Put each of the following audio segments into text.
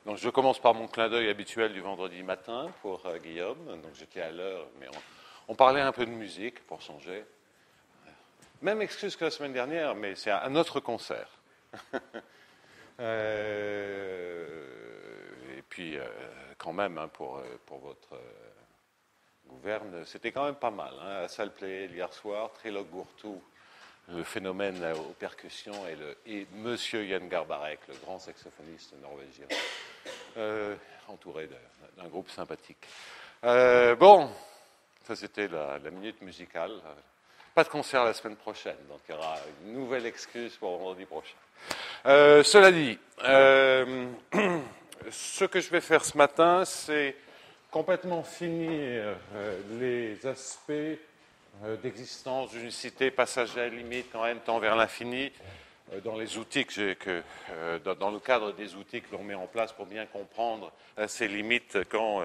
Donc je commence par mon clin d'œil habituel du vendredi matin pour Guillaume. Donc j'étais à l'heure, mais on parlait un peu de musique pour changer. Même excuse que la semaine dernière, mais c'est un autre concert. Et puis quand même, hein, pour votre gouverne, c'était quand même pas mal. Hein, à Salle Play hier soir, Trilog Gourtou, le phénomène aux percussions, et Monsieur Jan Garbarek, le grand saxophoniste norvégien, entouré d'un groupe sympathique. Bon, ça c'était la minute musicale. Pas de concert la semaine prochaine, donc il y aura une nouvelle excuse pour vendredi prochain. Cela dit, ce que je vais faire ce matin, c'est complètement finir les aspects d'existence, d'unicité, passagère, limite, quand même, tend vers l'infini, dans les outils dans le cadre des outils que l'on met en place pour bien comprendre ces limites quand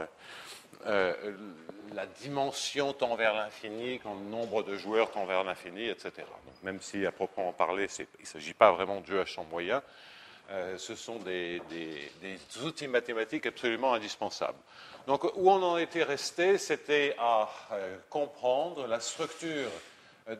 la dimension tend vers l'infini, quand le nombre de joueurs tend vers l'infini, etc. Donc, même si, à proprement parler, il ne s'agit pas vraiment de jeu à champ moyen, ce sont des outils mathématiques absolument indispensables. Donc, où on en était resté, c'était à comprendre la structure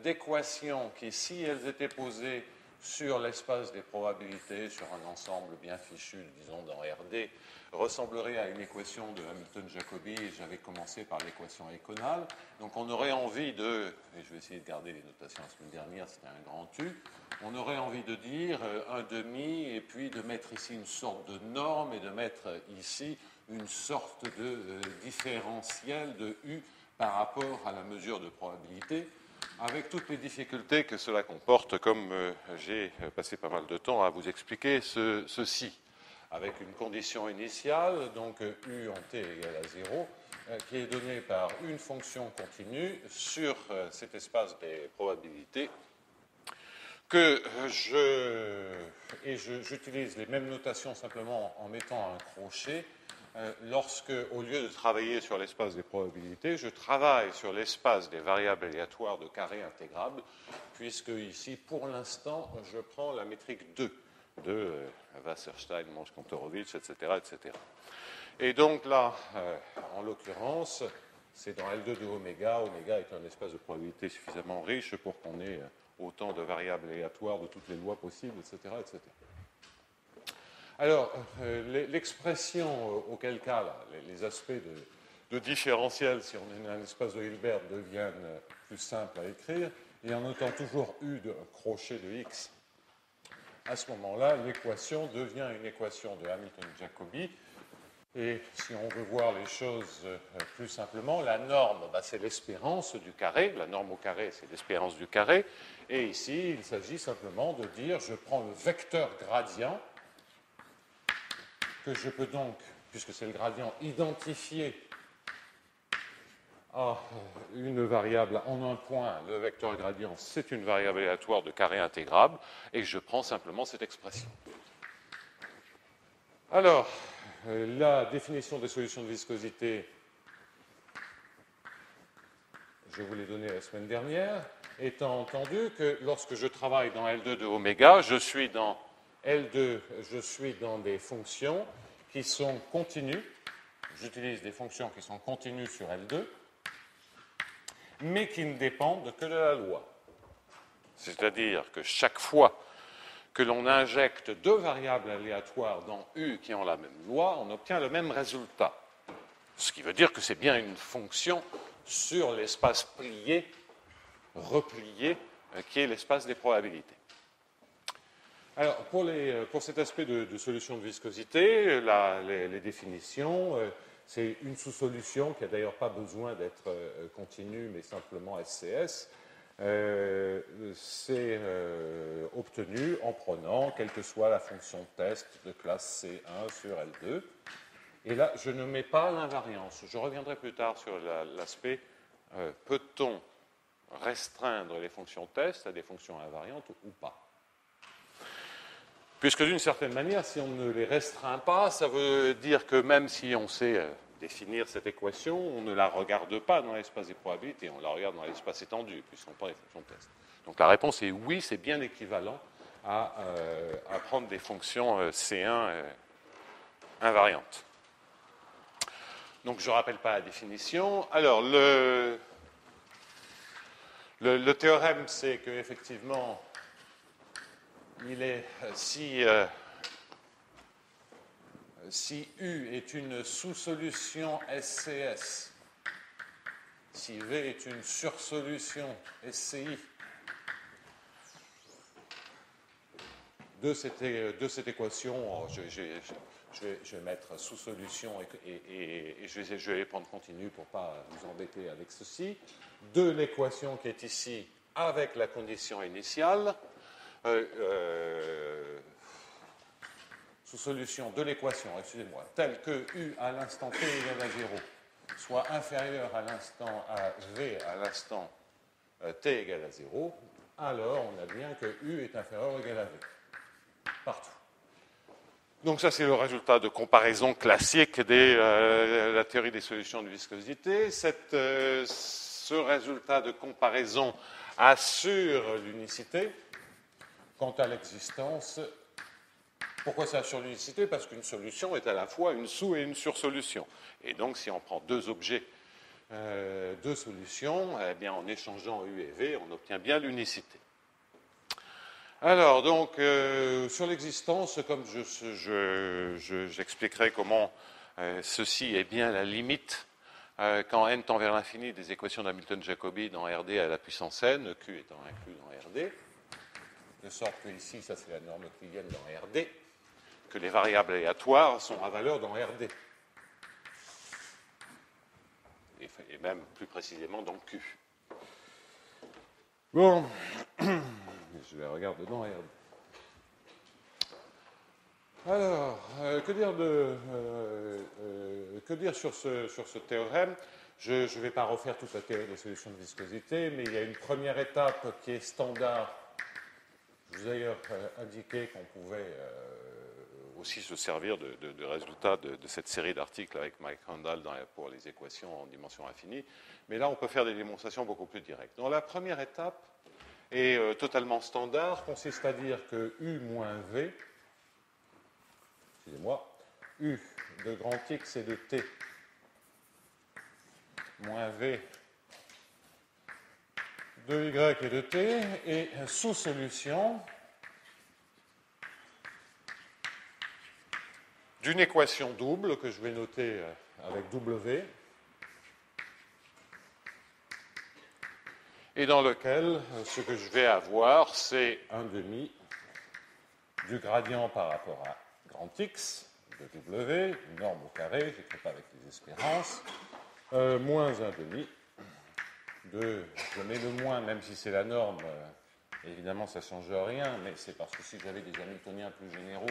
d'équations qui, si elles étaient posées sur l'espace des probabilités, sur un ensemble bien fichu, disons dans RD, ressemblerait à une équation de Hamilton-Jacobi, et j'avais commencé par l'équation éconale. Donc on aurait envie de, et je vais essayer de garder les notations la semaine dernière, c'était un grand U, on aurait envie de dire un demi, et puis de mettre ici une sorte de norme, et de mettre ici une sorte de différentiel de U par rapport à la mesure de probabilité, avec toutes les difficultés que cela comporte, comme j'ai passé pas mal de temps à vous expliquer ceci, avec une condition initiale, donc U en t égale à 0, qui est donnée par une fonction continue sur cet espace des probabilités, que j'utilise les mêmes notations simplement en mettant un crochet, lorsque, au lieu de travailler sur l'espace des probabilités, je travaille sur l'espace des variables aléatoires de carré intégrable, puisque ici, pour l'instant, je prends la métrique 2 de Wasserstein, Monge-Kantorowicz, etc., etc. Et donc là, en l'occurrence, c'est dans L2 de oméga. Oméga est un espace de probabilité suffisamment riche pour qu'on ait autant de variables aléatoires de toutes les lois possibles, etc., etc. Alors, l'expression, auquel cas, là, les aspects de différentiel, si on est un espace de Hilbert, deviennent plus simples à écrire, et en notant toujours U de crochet de X, à ce moment-là, l'équation devient une équation de Hamilton-Jacobi. Et si on veut voir les choses plus simplement, la norme, c'est l'espérance du carré. La norme au carré, c'est l'espérance du carré. Et ici, il s'agit simplement de dire, je prends le vecteur gradient, que je peux donc, puisque c'est le gradient, identifier à une variable en un point. Le vecteur gradient, c'est une variable aléatoire de carré intégrable, et je prends simplement cette expression. Alors, la définition des solutions de viscosité, je vous l'ai donnée la semaine dernière, étant entendu que lorsque je travaille dans L2 de oméga, je suis dans L2, je suis dans des fonctions qui sont continues. J'utilise des fonctions qui sont continues sur L2, mais qui ne dépendent que de la loi. C'est-à-dire que chaque fois que l'on injecte deux variables aléatoires dans U qui ont la même loi, on obtient le même résultat. Ce qui veut dire que c'est bien une fonction sur l'espace plié, replié, qui est l'espace des probabilités. Alors, pour cet aspect de solution de viscosité, les définitions, c'est une sous-solution qui n'a d'ailleurs pas besoin d'être continue, mais simplement SCS. C'est obtenu en prenant quelle que soit la fonction test de classe C1 sur L2. Et là, je ne mets pas l'invariance. Je reviendrai plus tard sur l'aspect peut-on restreindre les fonctions test à des fonctions invariantes ou pas. Puisque d'une certaine manière, si on ne les restreint pas, ça veut dire que même si on sait définir cette équation, on ne la regarde pas dans l'espace des probabilités, on la regarde dans l'espace étendu, puisqu'on prend les fonctions test. Donc la réponse est oui, c'est bien équivalent à prendre des fonctions C1 invariante. Donc, je ne rappelle pas la définition. Alors, le théorème, c'est qu'effectivement, si U est une sous-solution SCS, si V est une sursolution SCI de cette équation, je vais mettre sous-solution et je vais les prendre continu pour ne pas vous embêter avec ceci, de l'équation qui est ici avec la condition initiale, sous-solution de l'équation, excusez-moi, telle que U à l'instant t égale à 0 soit inférieur à l'instant à V à l'instant t égale à 0, alors on a bien que U est inférieur ou égal à V. Partout. Donc ça, c'est le résultat de comparaison classique de la théorie des solutions de viscosité. Ce résultat de comparaison assure l'unicité quant à l'existence. Pourquoi ça assure l'unicité? Parce qu'une solution est à la fois une sous- et une sursolution. Et donc, si on prend deux objets, deux solutions, eh bien, en échangeant U et V, on obtient bien l'unicité. Alors, donc, sur l'existence, comme j'expliquerai comment ceci est bien la limite quand n tend vers l'infini des équations d'Hamilton-Jacobi dans RD à la puissance n, Q étant inclus dans RD, de sorte que ici, ça c'est la norme euclidienne dans RD, que les variables aléatoires sont à valeur dans RD. Et même plus précisément dans Q. Bon. Je vais regarder dans RD. Alors, que dire sur ce théorème? Je ne vais pas refaire toute la théorie des solutions de viscosité, mais il y a une première étape qui est standard. Je vous ai d'ailleurs indiqué qu'on pouvait aussi se servir de résultats de cette série d'articles avec Mike Randall pour les équations en dimension infinie. Mais là, on peut faire des démonstrations beaucoup plus directes. Donc, la première étape est totalement standard, consiste à dire que U moins V, excusez-moi, U de grand X et de T moins V de Y et de T est sous-solution d'une équation double que je vais noter avec W et dans lequel ce que je vais avoir, c'est un demi du gradient par rapport à grand X de W, une norme au carré, je n'écris pas avec les espérances, moins un demi de, je mets le moins, même si c'est la norme, évidemment ça ne change rien, mais c'est parce que si j'avais des Hamiltoniens plus généraux,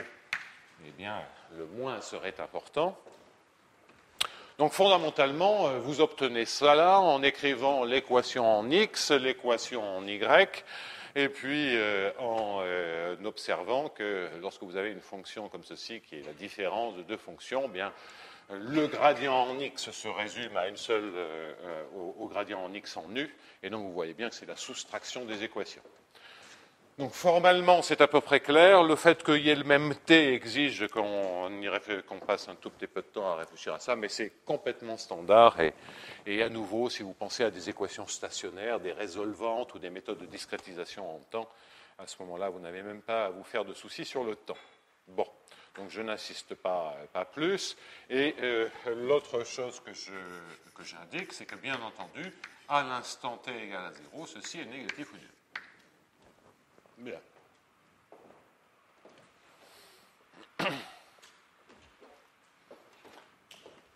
eh bien le moins serait important. Donc fondamentalement, vous obtenez cela en écrivant l'équation en X, l'équation en Y, et puis en observant que lorsque vous avez une fonction comme ceci, qui est la différence de deux fonctions, eh bien, le gradient en X se résume à une seule, au gradient en X en U, et donc vous voyez bien que c'est la soustraction des équations. Donc formellement, c'est à peu près clair. Le fait qu'il y ait le même T exige qu'on passe un tout petit peu de temps à réfléchir à ça, mais c'est complètement standard. Et à nouveau, si vous pensez à des équations stationnaires, des résolvantes ou des méthodes de discrétisation en temps, à ce moment-là, vous n'avez même pas à vous faire de soucis sur le temps. Bon, donc je n'insiste pas plus. Et l'autre chose que j'indique, c'est que bien entendu, à l'instant t égale à 0, ceci est négatif ou nul. Bien.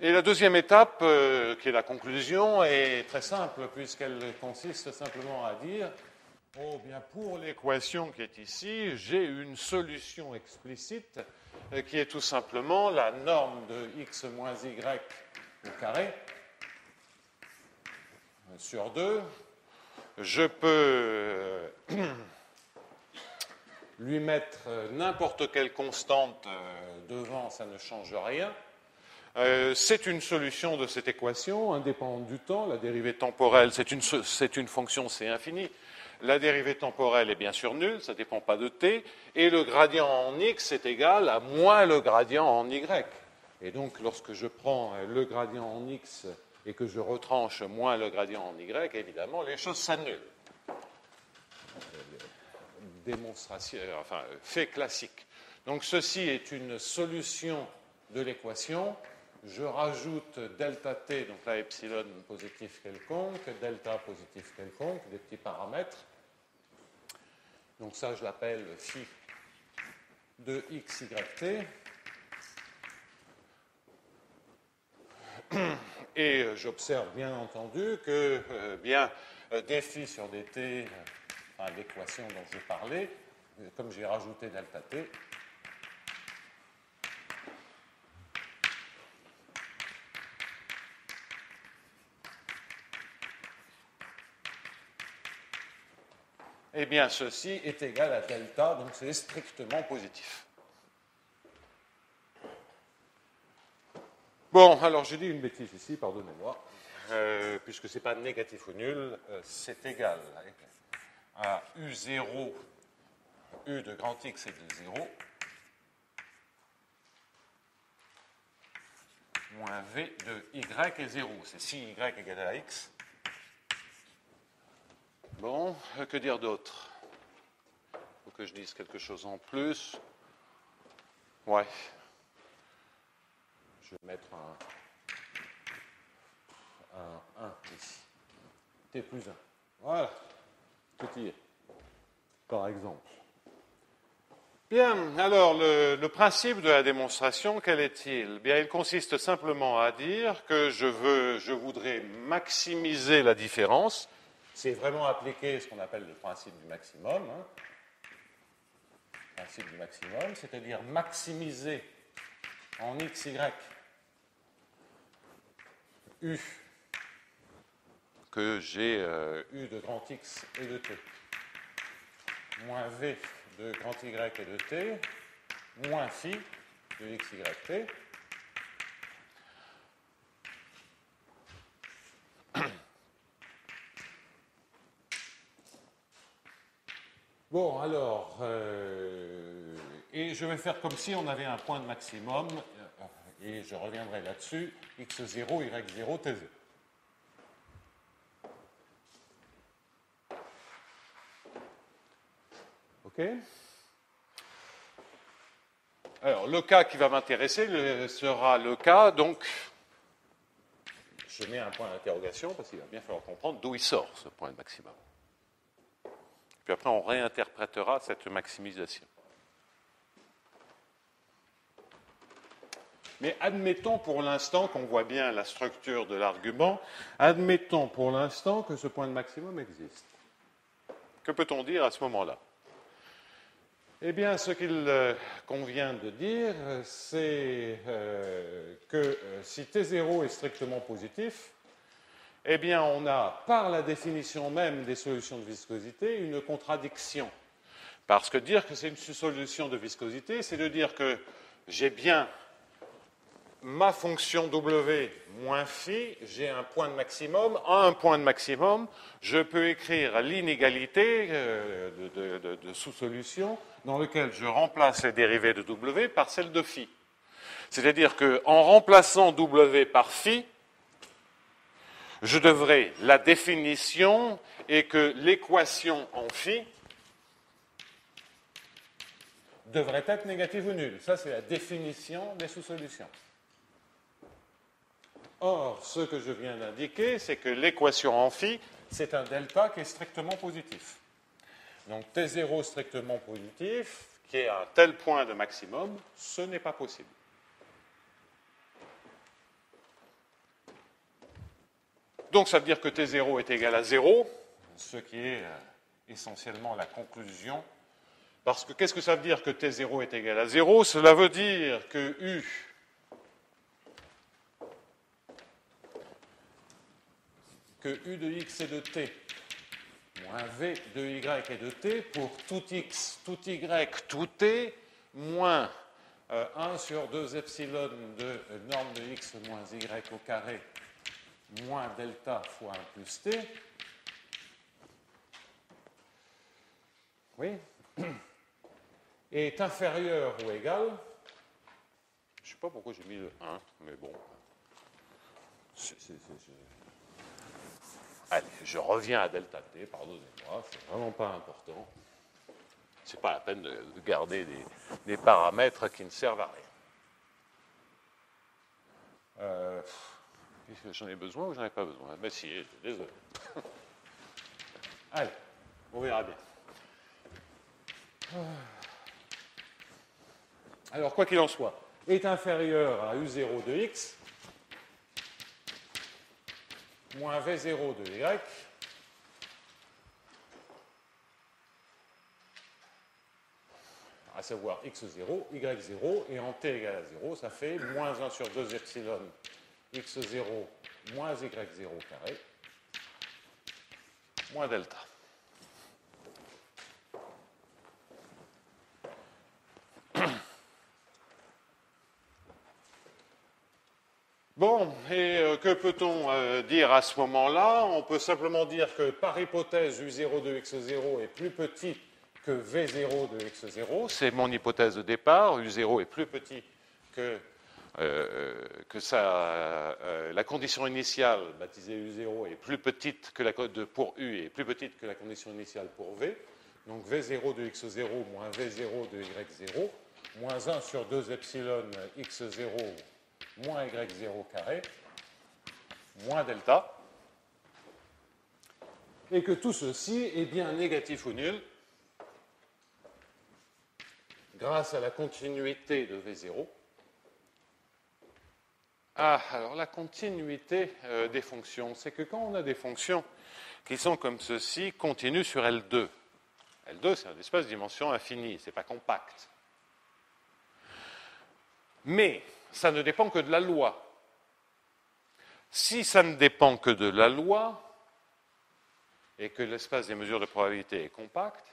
Et la deuxième étape, qui est la conclusion, est très simple, puisqu'elle consiste simplement à dire, oh bien, pour l'équation qui est ici, j'ai une solution explicite qui est tout simplement la norme de x moins y au carré sur 2. Je peux lui mettre n'importe quelle constante devant, ça ne change rien. C'est une solution de cette équation indépendante du temps. La dérivée temporelle, c'est une fonction C infini. La dérivée temporelle est bien sûr nulle, ça ne dépend pas de t. Et le gradient en x est égal à moins le gradient en y. Et donc, lorsque je prends le gradient en x et que je retranche moins le gradient en y, évidemment, les choses s'annulent. Démonstration, enfin, fait classique. Donc, ceci est une solution de l'équation. Je rajoute delta t, donc là, epsilon positif quelconque, delta positif quelconque, des petits paramètres. Donc, ça, je l'appelle phi de x, y, t. Et j'observe bien entendu que dφ sur dt, enfin, l'équation dont je parlais, comme j'ai rajouté delta t, eh bien ceci est égal à delta, donc c'est strictement positif. Bon, alors j'ai dit une bêtise ici, pardonnez-moi, puisque ce n'est pas négatif ou nul, c'est égal à U0, U de grand X est de 0, moins V de Y est 0. C'est si Y égale à X. Bon, que dire d'autre? Il faut que je dise quelque chose en plus. Ouais. Je vais mettre un 1 ici. T plus 1. Voilà. Tout y est. Par exemple. Bien, alors le principe de la démonstration, quel est-il? Bien, il consiste simplement à dire que je voudrais maximiser la différence. C'est vraiment appliquer ce qu'on appelle le principe du maximum. Hein. Principe du maximum, c'est-à-dire maximiser en x, y, u, que j'ai u de grand X et de t, moins v de grand Y et de t, moins phi de x, y, t. Bon, alors, et je vais faire comme si on avait un point de maximum, et je reviendrai là-dessus, x0, y0, t0. OK? Alors, le cas qui va m'intéresser sera le cas, donc, je mets un point d'interrogation, parce qu'il va bien falloir comprendre d'où il sort, ce point de maximum. Puis après, on réinterprétera cette maximisation. Mais admettons pour l'instant qu'on voit bien la structure de l'argument, admettons pour l'instant que ce point de maximum existe. Que peut-on dire à ce moment-là? Eh bien, ce qu'il convient de dire, c'est que si T0 est strictement positif, eh bien, on a, par la définition même des solutions de viscosité, une contradiction. Parce que dire que c'est une solution de viscosité, c'est de dire que j'ai bien ma fonction W moins phi, j'ai un point de maximum. À un point de maximum, je peux écrire l'inégalité de sous-solution dans lequel je remplace les dérivées de W par celle de phi. C'est-à-dire qu'en remplaçant W par phi, je devrais, la définition est que l'équation en phi devrait être négative ou nulle. Ça, c'est la définition des sous-solutions. Or, ce que je viens d'indiquer, c'est que l'équation en phi, c'est un delta qui est strictement positif. Donc, T0 strictement positif, qui est un tel point de maximum, ce n'est pas possible. Donc, ça veut dire que T0 est égal à 0, ce qui est essentiellement la conclusion. Parce que qu'est-ce que ça veut dire que T0 est égal à 0? Cela veut dire que U de x et de t moins v de y et de t pour tout x, tout y, tout t, moins 1 sur 2 epsilon de norme de x moins y au carré moins delta fois 1 plus t. Oui. Est inférieur ou égal, je sais pas pourquoi j'ai mis le 1, mais bon. Allez, je reviens à delta t, pardonnez-moi, c'est vraiment pas important. C'est pas la peine de garder des paramètres qui ne servent à rien. Est-ce que j'en ai besoin ou j'en ai pas besoin? Mais si, désolé. Allez, on verra bien. Alors, quoi qu'il en soit, est inférieur à U0 de x moins V0 de y, à savoir x0, y0, et en t égale à 0, ça fait moins 1 sur 2 epsilon x0 moins y0 carré moins delta. Bon, et que peut-on dire à ce moment-là? On peut simplement dire que par hypothèse, U0 de x0 est plus petit que V0 de x0. C'est mon hypothèse de départ. U0 est plus petit que la condition initiale, baptisée U0, est plus petite que pour U est plus petite que la condition initiale pour V. Donc V0 de x0 moins V0 de y0, moins 1 sur 2 epsilon x0 moins y0 carré, moins delta, et que tout ceci est bien négatif ou nul grâce à la continuité de V0. Ah, alors la continuité des fonctions, c'est que quand on a des fonctions qui sont comme ceci, continues sur L2, L2 c'est un espace de dimension infinie, c'est pas compact. Mais ça ne dépend que de la loi. Si ça ne dépend que de la loi, et que l'espace des mesures de probabilité est compact,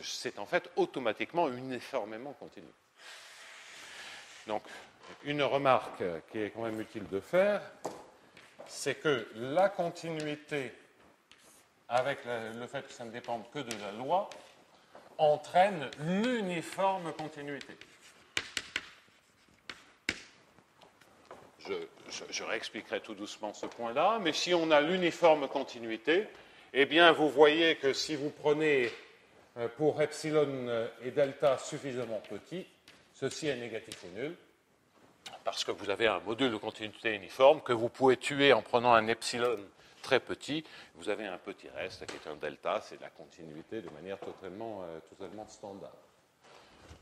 c'est en fait automatiquement uniformément continu. Donc, une remarque qui est quand même utile de faire, c'est que la continuité, avec le fait que ça ne dépende que de la loi, entraîne l'uniforme continuité. Je réexpliquerai tout doucement ce point-là, mais si on a l'uniforme continuité, eh bien, vous voyez que si vous prenez pour epsilon et delta suffisamment petit, ceci est négatif ou nul, parce que vous avez un module de continuité uniforme que vous pouvez tuer en prenant un epsilon très petit. Vous avez un petit reste qui est un delta, c'est la continuité de manière totalement standard.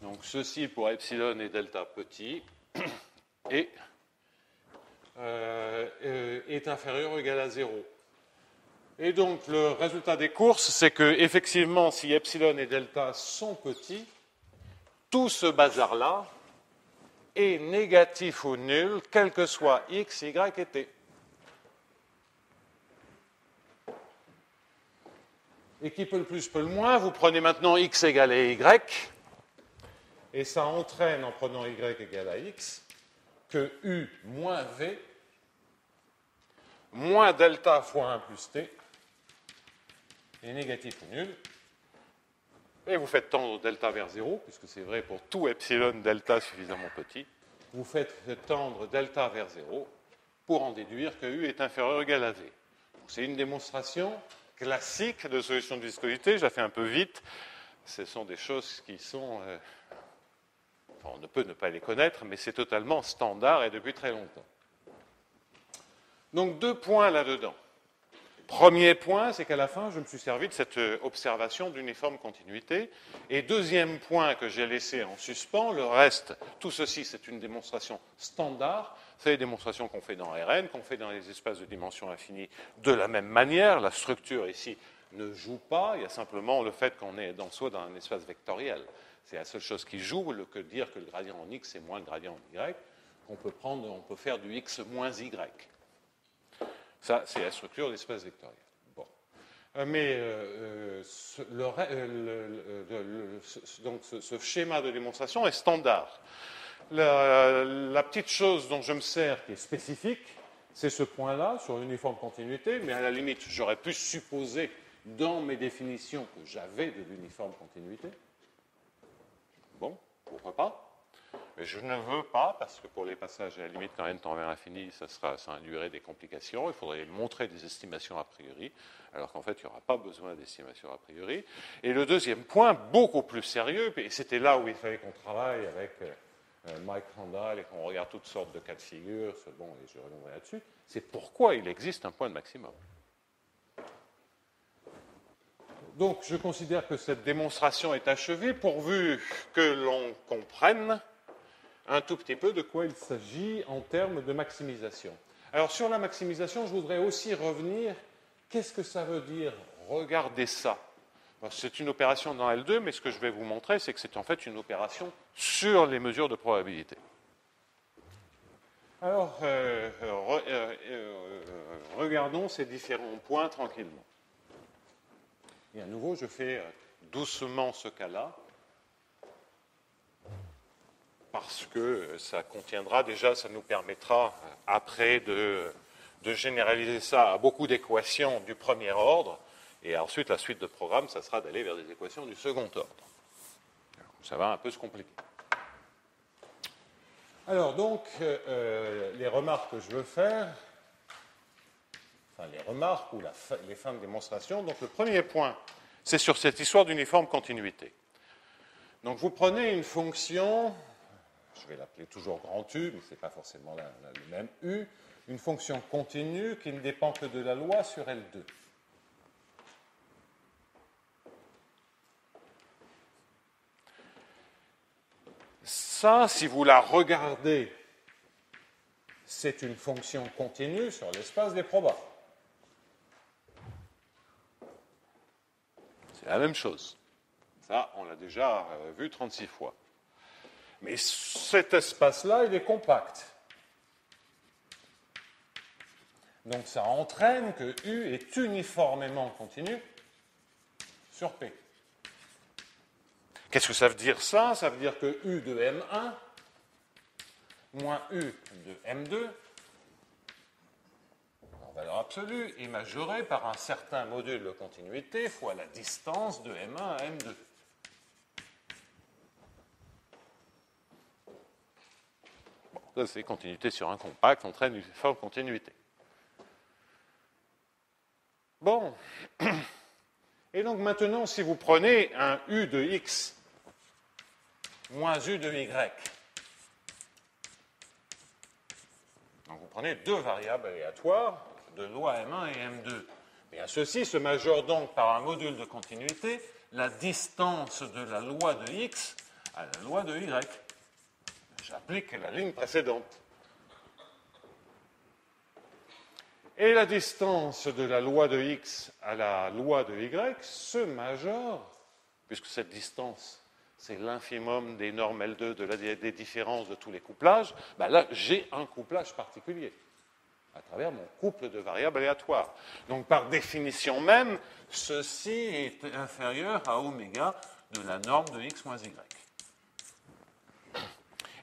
Donc, ceci pour epsilon et delta petit est inférieur ou égal à 0. Et donc, le résultat des courses, c'est que, effectivement, si epsilon et delta sont petits, tout ce bazar-là est négatif ou nul, quel que soit x, y et t. Et qui peut le plus, peut le moins. Vous prenez maintenant x égale à y, et ça entraîne, en prenant y égale à x, que u moins v moins delta fois 1 plus t est négatif ou nul. Et vous faites tendre delta vers 0, puisque c'est vrai pour tout epsilon delta suffisamment petit. Vous faites tendre delta vers 0 pour en déduire que U est inférieur ou égal à V. C'est une démonstration classique de solution de viscosité. Je la fais un peu vite. Ce sont des choses qui sont... on ne peut ne pas les connaître, mais c'est totalement standard et depuis très longtemps. Donc, 2 points là-dedans. Premier point, c'est qu'à la fin, je me suis servi de cette observation d'uniforme continuité. Et deuxième point que j'ai laissé en suspens, le reste, tout ceci, c'est une démonstration standard. C'est les démonstrations qu'on fait dans Rn, qu'on fait dans les espaces de dimension infinie de la même manière. La structure ici ne joue pas, il y a simplement le fait qu'on soit dans un espace vectoriel. C'est la seule chose qui joue, que dire que le gradient en x est moins le gradient en y, on peut faire du x moins y. Ça, c'est la structure de l'espace vectoriel. Bon. Mais donc ce schéma de démonstration est standard. La petite chose dont je me sers qui est spécifique, c'est ce point-là sur l'uniforme continuité, mais à la limite, j'aurais pu supposer dans mes définitions que j'avais de l'uniforme continuité. Bon, pourquoi pas? Mais je ne veux pas, parce que pour les passages à la limite quand n tend vers l'infini, ça induirait des complications. Il faudrait montrer des estimations a priori, alors qu'en fait, il n'y aura pas besoin d'estimations a priori. Et le deuxième point, beaucoup plus sérieux, et c'était là où il fallait qu'on travaille avec Mike Randall et qu'on regarde toutes sortes de cas de figure, bon, et je reviendrai là-dessus, c'est pourquoi il existe un point de maximum. Donc, je considère que cette démonstration est achevée, pourvu que l'on comprenne un tout petit peu de quoi il s'agit en termes de maximisation. Alors, sur la maximisation, je voudrais aussi revenir. Qu'est-ce que ça veut dire? Regardez ça. C'est une opération dans L2, mais ce que je vais vous montrer, c'est que c'est en fait une opération sur les mesures de probabilité. Alors, regardons ces différents points tranquillement. Et à nouveau, je fais doucement ce cas-là, parce que ça contiendra déjà, ça nous permettra après de généraliser ça à beaucoup d'équations du premier ordre, et ensuite la suite de programme, ça sera d'aller vers des équations du second ordre. Ça va un peu se compliquer. Alors donc, les remarques que je veux faire, enfin les remarques ou les fins de démonstration, donc le premier point, c'est sur cette histoire d'uniforme continuité. Donc vous prenez une fonction, je vais l'appeler toujours grand U, mais ce n'est pas forcément le même U, une fonction continue qui ne dépend que de la loi sur L2. Ça, si vous la regardez, c'est une fonction continue sur l'espace des probas. C'est la même chose. Ça, on l'a déjà vu 36 fois. Mais cet espace-là, il est compact. Donc ça entraîne que U est uniformément continu sur P. Qu'est-ce que ça veut dire ça? Ça veut dire que U de M1 moins U de M2 en valeur absolue est majoré par un certain module de continuité fois la distance de M1 à M2. Bon, ça c'est continuité sur un compact, entraîne une forte continuité. Bon. Et donc maintenant, si vous prenez un U de X moins U de Y, donc vous prenez deux variables aléatoires de loi M1 et M2. Bien, ceci se majore donc par un module de continuité, la distance de la loi de X à la loi de Y. J'applique la ligne précédente. Et la distance de la loi de X à la loi de Y se majore, puisque cette distance, c'est l'infimum des normes L2 des différences de tous les couplages, ben là, j'ai un couplage particulier, à travers mon couple de variables aléatoires. Donc, par définition même, ceci est inférieur à oméga de la norme de X moins Y.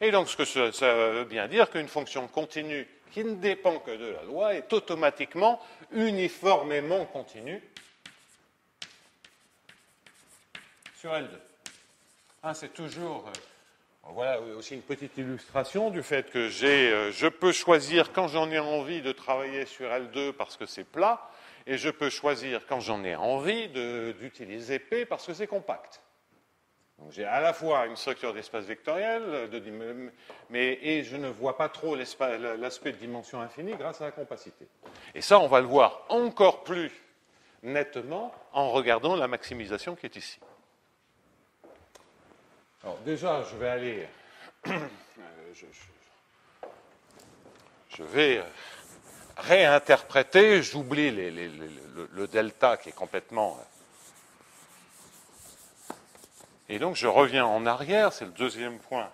Et donc, ce que ça veut bien dire qu'une fonction continue qui ne dépend que de la loi est automatiquement uniformément continue sur L2. Hein, c'est toujours... voilà aussi une petite illustration du fait que je peux choisir quand j'en ai envie de travailler sur L2 parce que c'est plat, et je peux choisir quand j'en ai envie d'utiliser P parce que c'est compact. Donc j'ai à la fois une structure d'espace vectoriel, et je ne vois pas trop l'aspect de dimension infinie grâce à la compacité. Et ça, on va le voir encore plus nettement en regardant la maximisation qui est ici. Alors déjà, je vais aller... je vais réinterpréter, j'oublie le delta qui est complètement... Et donc, je reviens en arrière, c'est le deuxième point.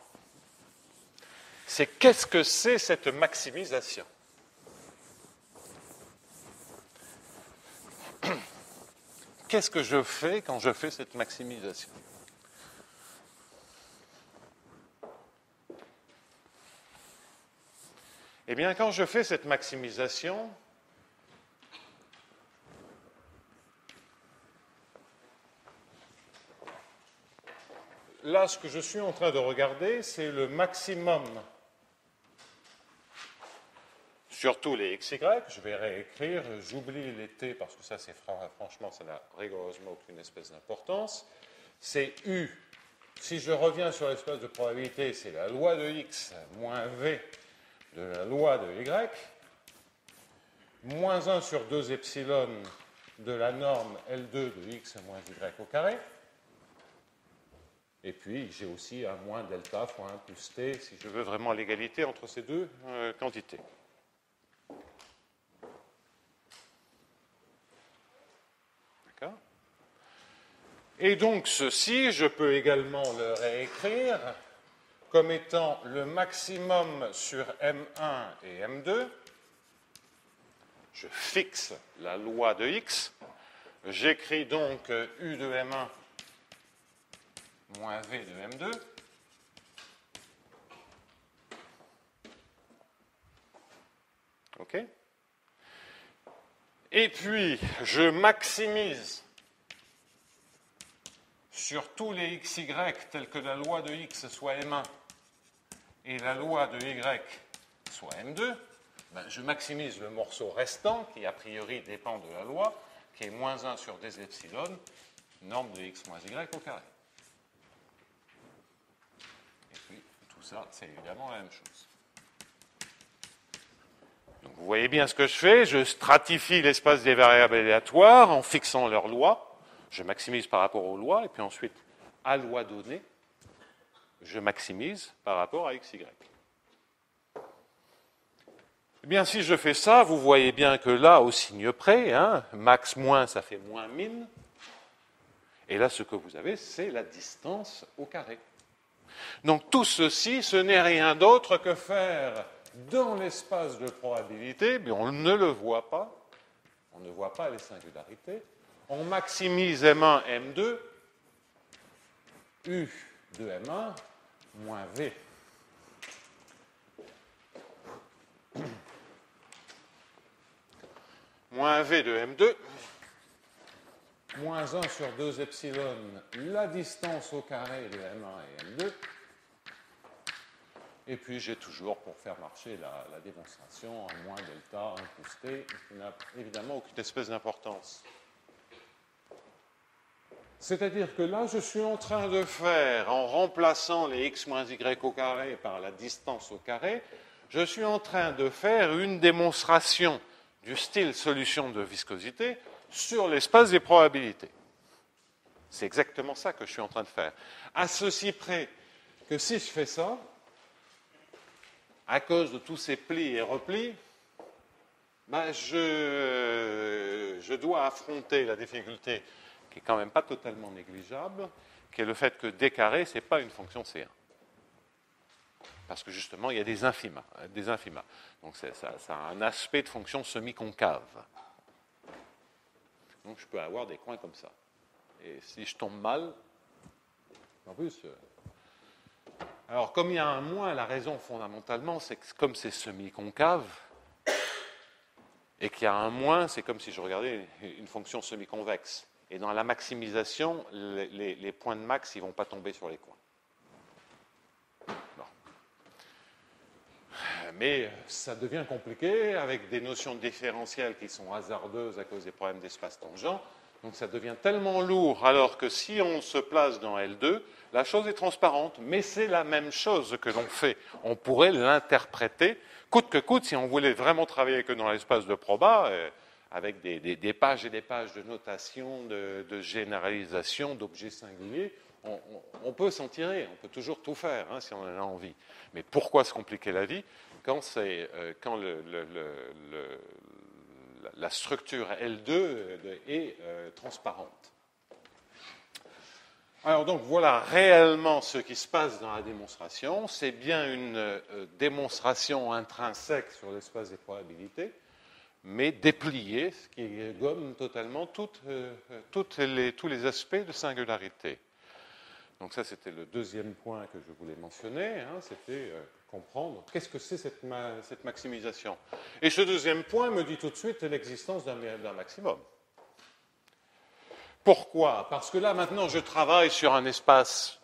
C'est qu'est-ce que c'est cette maximisation? Qu'est-ce que je fais quand je fais cette maximisation? Eh bien, quand je fais cette maximisation, là, ce que je suis en train de regarder, c'est le maximum sur tous les xy. Je vais réécrire, j'oublie les t parce que ça, c'est franchement, ça n'a rigoureusement aucune espèce d'importance. C'est u. Si je reviens sur l'espace de probabilité, c'est la loi de x moins v de la loi de y, moins 1 sur 2 epsilon de la norme L2 de x moins y au carré. Et puis, j'ai aussi un moins delta fois 1 plus t, si je veux vraiment l'égalité entre ces deux quantités. D'accord ? Et donc, ceci, je peux également le réécrire comme étant le maximum sur M1 et M2. Je fixe la loi de x. J'écris donc U de M1 moins V de M2. OK ? Et puis, je maximise sur tous les xy tels que la loi de x soit M1 et la loi de y soit M2. Ben, je maximise le morceau restant, qui a priori dépend de la loi, qui est moins 1 sur des epsilon, norme de x moins y au carré. Et puis, tout ça, c'est évidemment la même chose. Donc, vous voyez bien ce que je fais, je stratifie l'espace des variables aléatoires en fixant leurs lois, je maximise par rapport aux lois, et puis ensuite, à loi donnée, je maximise par rapport à xy. Eh bien, si je fais ça, vous voyez bien que là, au signe près, hein, max moins, ça fait moins min. Et là, ce que vous avez, c'est la distance au carré. Donc, tout ceci, ce n'est rien d'autre que faire dans l'espace de probabilité, mais on ne le voit pas. On ne voit pas les singularités. On maximise M1, M2, U de M1 moins V. Moins V de M2, moins 1 sur 2 epsilon, la distance au carré de M1 et M2. Et puis j'ai toujours, pour faire marcher la démonstration, un moins delta, un plus t, qui n'a évidemment aucune espèce d'importance. C'est-à-dire que là, je suis en train de faire, en remplaçant les x moins y au carré par la distance au carré, je suis en train de faire une démonstration du style solution de viscosité sur l'espace des probabilités. C'est exactement ça que je suis en train de faire. À ceci près que si je fais ça, à cause de tous ces plis et replis, ben je dois affronter la difficulté qui est quand même pas totalement négligeable, qui est le fait que d carré, ce n'est pas une fonction C1. Parce que justement, il y a des infimas. Donc ça a un aspect de fonction semi-concave. Donc je peux avoir des coins comme ça. Et si je tombe mal, en plus... Alors, comme il y a un moins, la raison fondamentalement, c'est que comme c'est semi-concave, et qu'il y a un moins, c'est comme si je regardais une fonction semi-convexe. Et dans la maximisation, les points de max, ils ne vont pas tomber sur les coins. Bon. Mais ça devient compliqué avec des notions différentielles qui sont hasardeuses à cause des problèmes d'espace tangent. Donc ça devient tellement lourd, alors que si on se place dans L2, la chose est transparente, mais c'est la même chose que l'on fait. On pourrait l'interpréter, coûte que coûte, si on voulait vraiment travailler que dans l'espace de proba, avec des pages et des pages de notation, de généralisation, d'objets singuliers, on peut s'en tirer, on peut toujours tout faire, hein, si on en a envie. Mais pourquoi se compliquer la vie quand la structure L2 est transparente? Alors donc voilà réellement ce qui se passe dans la démonstration. C'est bien une démonstration intrinsèque sur l'espace des probabilités, mais dépliée, ce qui gomme totalement tous les aspects de singularité. Donc ça, c'était le deuxième point que je voulais mentionner, hein, c'était comprendre qu'est-ce que c'est cette maximisation. Et ce deuxième point me dit tout de suite l'existence d'un maximum. Pourquoi? Parce que là, maintenant, je travaille sur un espace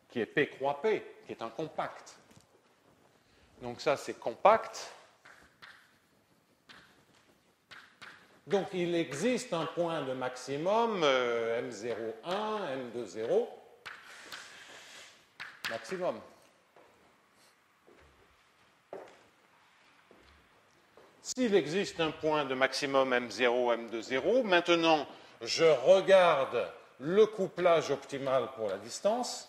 qui qui est P croix P, qui est un compact. Donc ça, c'est compact. Donc il existe un point de maximum, M01, M20, maximum. S'il existe un point de maximum M0, M20, maintenant je regarde le couplage optimal pour la distance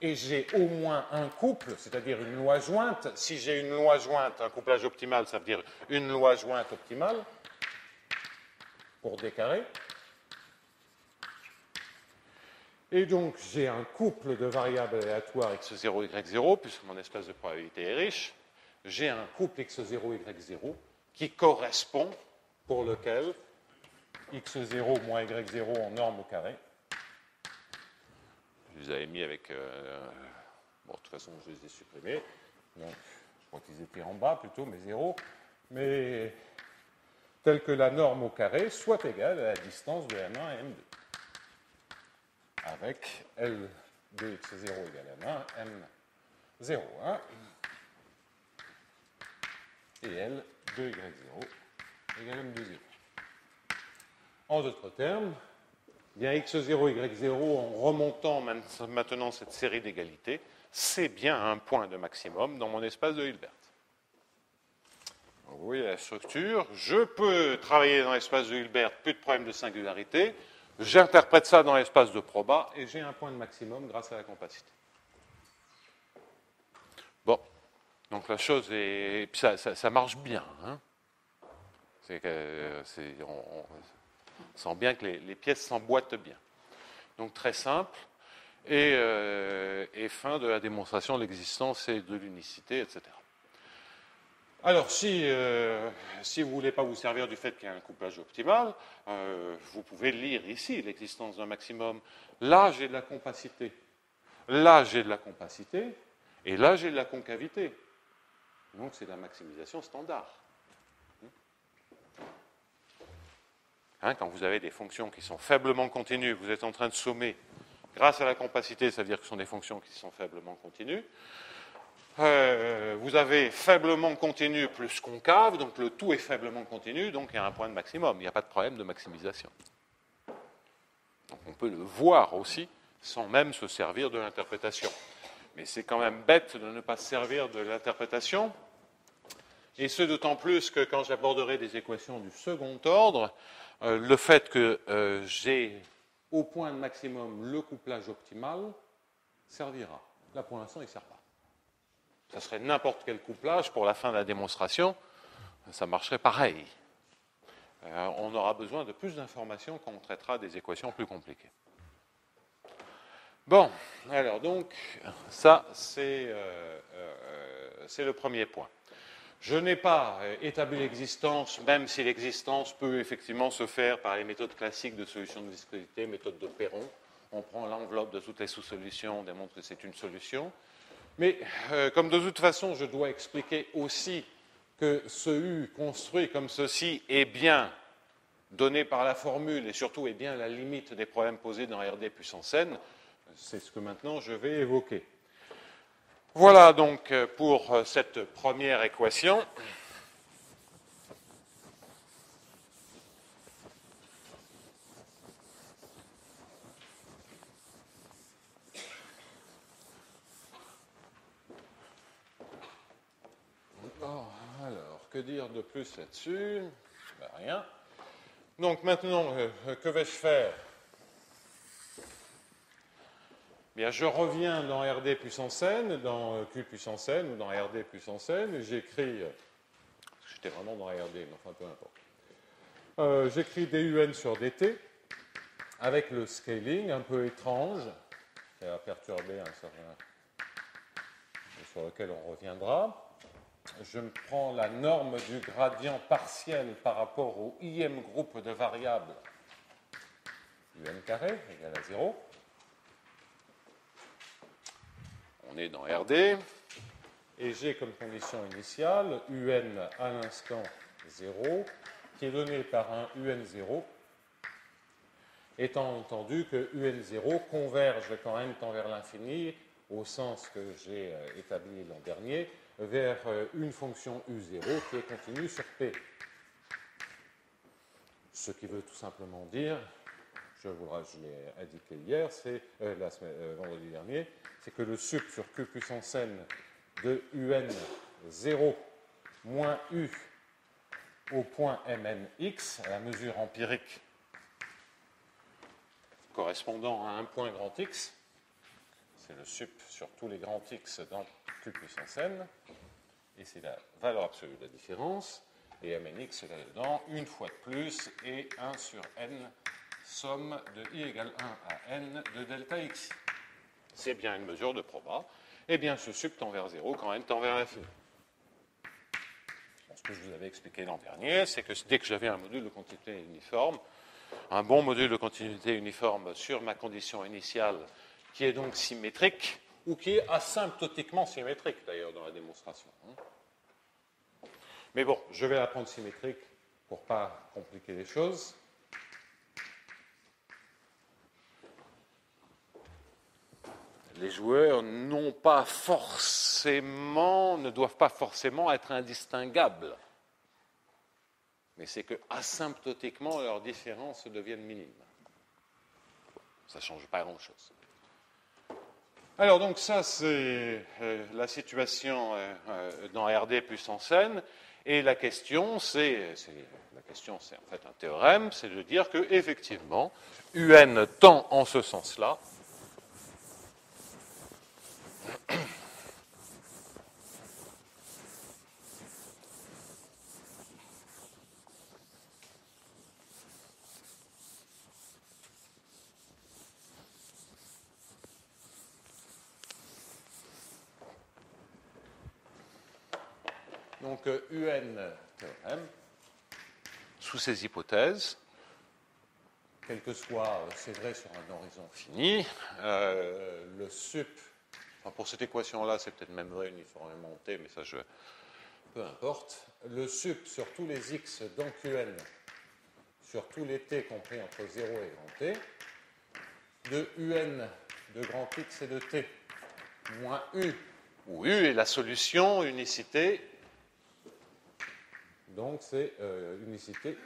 et j'ai au moins un couple, c'est-à-dire une loi jointe. Si j'ai une loi jointe, un couplage optimal, ça veut dire une loi jointe optimale pour D carré. Et donc j'ai un couple de variables aléatoires x0, y0, puisque mon espace de probabilité est riche. J'ai un couple x0, y0 qui correspond, pour lequel x0 moins y0 en norme au carré. Je les avais mis avec... bon, de toute façon, je les ai supprimés. Donc, je crois qu'ils étaient en bas plutôt, mais 0. Mais tel que la norme au carré soit égale à la distance de M1 et M2. Avec L2x0 égale M1, M01 et L2y0 égale M20. En d'autres termes, bien x0, y0, en remontant maintenant cette série d'égalités, c'est bien un point de maximum dans mon espace de Hilbert. Vous voyez la structure. Je peux travailler dans l'espace de Hilbert, plus de problème de singularité. J'interprète ça dans l'espace de proba et j'ai un point de maximum grâce à la compacité. Bon, donc la chose est... Ça marche bien. Hein. On sent bien que les pièces s'emboîtent bien. Donc très simple. Et fin de la démonstration de l'existence et de l'unicité, etc. Alors, si vous ne voulez pas vous servir du fait qu'il y a un couplage optimal, vous pouvez lire ici l'existence d'un maximum. Là, j'ai de la compacité. Là, j'ai de la compacité. Et là, j'ai de la concavité. Donc, c'est de la maximisation standard. Hein, quand vous avez des fonctions qui sont faiblement continues, vous êtes en train de sommer grâce à la compacité, ça veut dire que ce sont des fonctions qui sont faiblement continues. Vous avez faiblement continu plus concave, donc le tout est faiblement continu, donc il y a un point de maximum, il n'y a pas de problème de maximisation. Donc on peut le voir aussi sans même se servir de l'interprétation. Mais c'est quand même bête de ne pas se servir de l'interprétation, et ce d'autant plus que quand j'aborderai des équations du second ordre, le fait que j'ai au point de maximum le couplage optimal servira. Là pour l'instant il ne sert pas. Ça serait n'importe quel couplage pour la fin de la démonstration, ça marcherait pareil. On aura besoin de plus d'informations quand on traitera des équations plus compliquées. Bon, alors donc, ça c'est le premier point. Je n'ai pas établi l'existence, même si l'existence peut effectivement se faire par les méthodes classiques de solution de viscosité, méthode de Perron. On prend l'enveloppe de toutes les sous-solutions, on démontre que c'est une solution. Mais comme de toute façon, je dois expliquer aussi que ce U construit comme ceci est bien donné par la formule et surtout est bien la limite des problèmes posés dans RD puissance n, c'est ce que maintenant je vais évoquer. Voilà donc pour cette première équation. Alors, que dire de plus là-dessus? Ben, rien. Donc maintenant, que vais-je faire? Bien, je reviens dans RD puissance n, dans Q puissance n ou dans RD puissance n, et j'écris, j'étais vraiment dans RD, mais enfin peu importe. J'écris dun sur dt avec le scaling un peu étrange, qui va perturber un certain, sur lequel on reviendra. Je me prends la norme du gradient partiel par rapport au ième groupe de variables un carré égale à 0. On est dans RD, et j'ai comme condition initiale un à l'instant 0, qui est donné par un un0, étant entendu que UN0 converge quand n tend vers l'infini, au sens que j'ai établi l'an dernier, vers une fonction U0 qui est continue sur P. Ce qui veut tout simplement dire, je l'ai indiqué hier, c'est vendredi dernier, c'est que le sup sur Q puissance n de UN0 moins U au point MNX, à la mesure empirique correspondant à un point grand X, c'est le sup sur tous les grands X dans Q puissance n, et c'est la valeur absolue de la différence, et MNX c'est là-dedans, une fois de plus, et 1 sur n, somme de I égale 1 à n de delta X. C'est bien une mesure de proba, et bien ce sup tend vers 0 quand n tend vers l'infini. Ce que je vous avais expliqué l'an dernier, c'est que dès que j'avais un module de continuité uniforme, un bon module de continuité uniforme sur ma condition initiale, qui est donc symétrique, ou qui est asymptotiquement symétrique, d'ailleurs, dans la démonstration. Mais bon, je vais la prendre symétrique pour ne pas compliquer les choses. Les joueurs ne doivent pas forcément être indistinguables. Mais c'est que asymptotiquement, leurs différences deviennent minimes. Ça ne change pas grand-chose. Alors, donc, ça, c'est la situation dans RD puissance n. Et la question, c'est en fait un théorème, c'est de dire que, effectivement, UN tend en ce sens-là. Donc, UN théorème, sous ces hypothèses, quel que soit, c'est vrai sur un horizon fini, le sup, enfin pour cette équation-là, c'est peut-être même vrai uniformément T, mais ça, peu importe, le sup sur tous les x dans Qn, sur tous les t compris entre 0 et grand T, de Un de grand X et de T, moins U, où U est la solution unicité. Donc, c'est unicité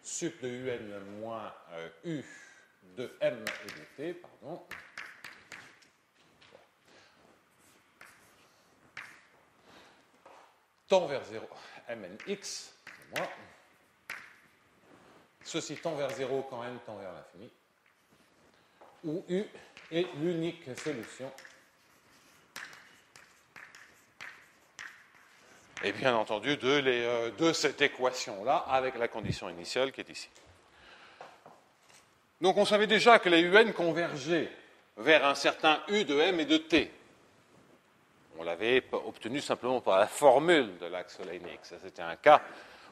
sup de UN moins U de M et de T, pardon. Tend vers 0, MNX, c'est moi. Ceci tend vers 0 quand n tend vers l'infini, où U est l'unique solution. Et bien entendu, de cette équation-là, avec la condition initiale qui est ici. Donc on savait déjà que les UN convergeaient vers un certain U de M et de T. On l'avait obtenu simplement par la formule de l'axe Soleil-Nix. C'était un cas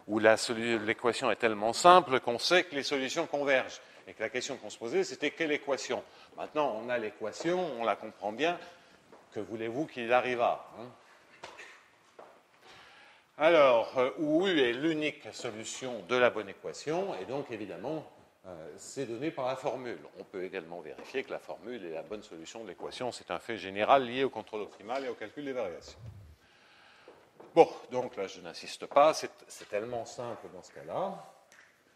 où l'équation est tellement simple qu'on sait que les solutions convergent. Et que la question qu'on se posait, c'était quelle équation? Maintenant, on a l'équation, on la comprend bien. Que voulez-vous qu'il arriva, hein? Alors, où U est l'unique solution de la bonne équation, et donc évidemment, c'est donné par la formule. On peut également vérifier que la formule est la bonne solution de l'équation. C'est un fait général lié au contrôle optimal et au calcul des variations. Bon, donc là, je n'insiste pas, c'est tellement simple dans ce cas-là.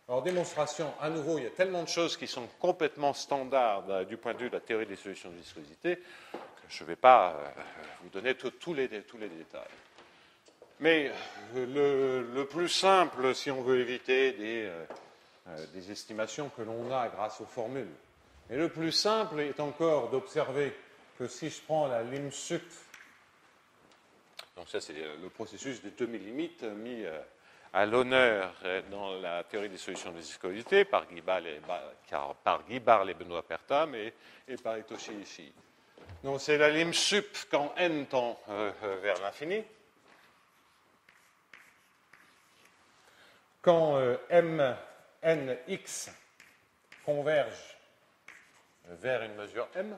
Alors, démonstration, à nouveau, il y a tellement de choses qui sont complètement standards du point de vue de la théorie des solutions de viscosité que je ne vais pas vous donner tous les détails. Mais le plus simple, si on veut éviter des estimations que l'on a grâce aux formules, et le plus simple est encore d'observer que si je prends la lim sup, donc ça c'est le processus des demi-limites mis à l'honneur dans la théorie des solutions de viscosité par Guy Barle et Benoît Pertam et par Hitoshi Ishii. Donc c'est la lim sup quand n tend vers l'infini. Quand MNX converge vers une mesure M,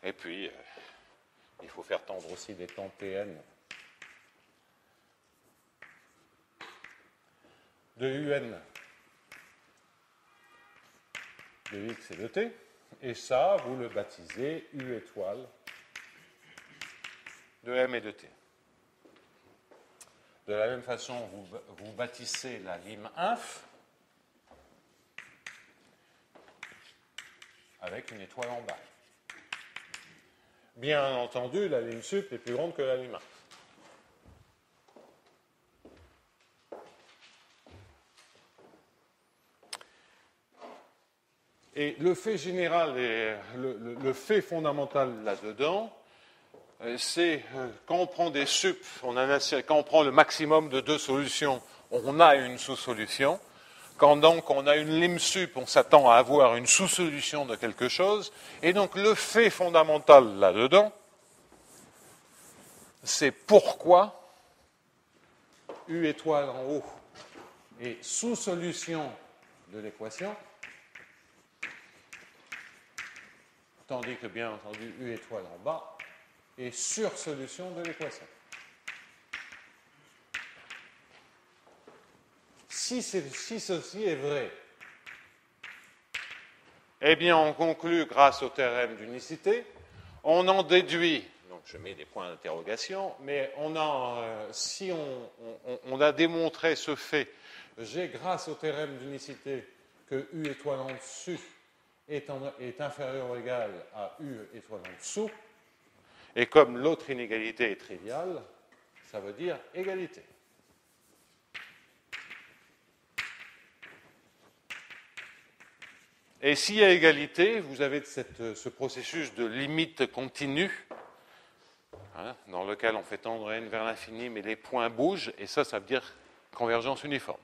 et puis il faut faire tendre aussi des temps Tn de un de x et de t, et ça, vous le baptisez u étoile de m et de t. De la même façon, vous bâtissez la lime inf avec une étoile en bas. Bien entendu, la lime sup est plus grande que la lime inf. Et le fait général et le fait fondamental là-dedans, c'est quand on prend des sup, quand on prend le maximum de deux solutions, on a une sous-solution. Quand donc on a une lime sup, on s'attend à avoir une sous-solution de quelque chose. Et donc le fait fondamental là-dedans, c'est pourquoi U étoile en haut est sous-solution de l'équation, tandis que bien entendu U étoile en bas est sur-solution de l'équation. Si ceci est vrai, eh bien on conclut grâce au théorème d'unicité, on en déduit, donc je mets des points d'interrogation, mais si on a démontré ce fait, j'ai grâce au théorème d'unicité que U étoile en dessus est inférieur ou égal à U étoile en dessous, et comme l'autre inégalité est triviale, ça veut dire égalité. Et s'il y a égalité, vous avez ce processus de limite continue, dans lequel on fait tendre n vers l'infini, mais les points bougent, et ça veut dire convergence uniforme.